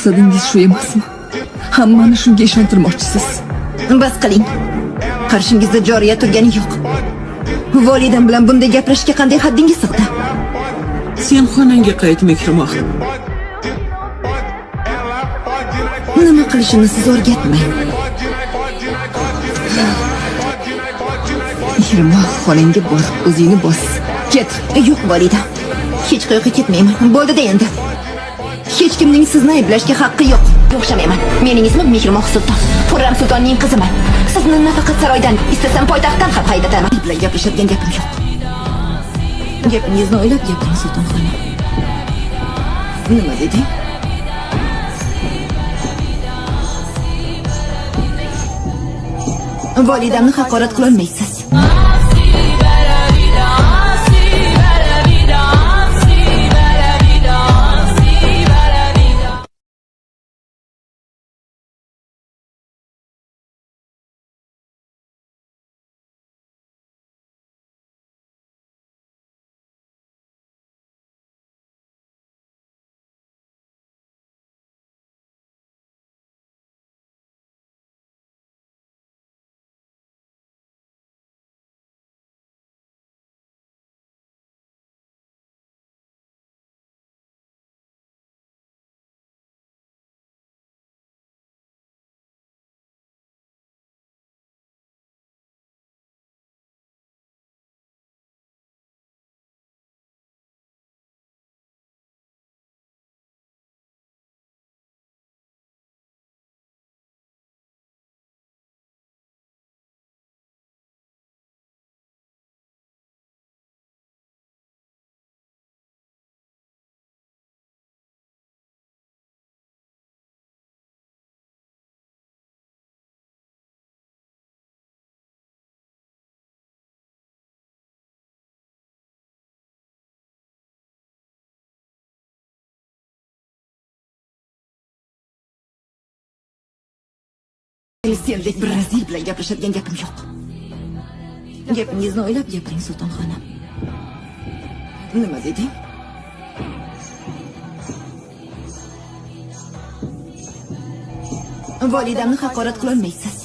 Maqsadingiz shu emasmi? Hammani shunga ishontirmoqchisiz. Bas qiling. Qarshingizda joriya turgani yo'q. Volidam bilan bunday gaplashishga qanday haddingiz sig'di? Sen xonangga qayt, Mehrimon. Nima qilishini siz o'rgatmang. Mehrimon, xonangga bor, o'zingni bos. Ket. Yo'q, volidam. Hech qayoqqa ketmayman. Bo'ldi-da endi. Hech kimning sizni ayblashga haqqi yo'q. O'xshamayman. Mening ismim Mehrimon Sulton. Xurram Sultonning qiziman. Sizni nafaqat saroydan, istasam poytaxtdan ham haydataman. Bilan gaplashadigan gapim yo'q. Gapingizni o'ylab gapiring, Sulton xonim. Nima deding? Volidamni haqorat qila olmaysiz. Sendek bir razil bilan gaplashadigan gapim yo'q. Gapingizni o'ylab gapiring, Sulton xonim. Nima deding? Volidamni haqorat qila olmaysiz.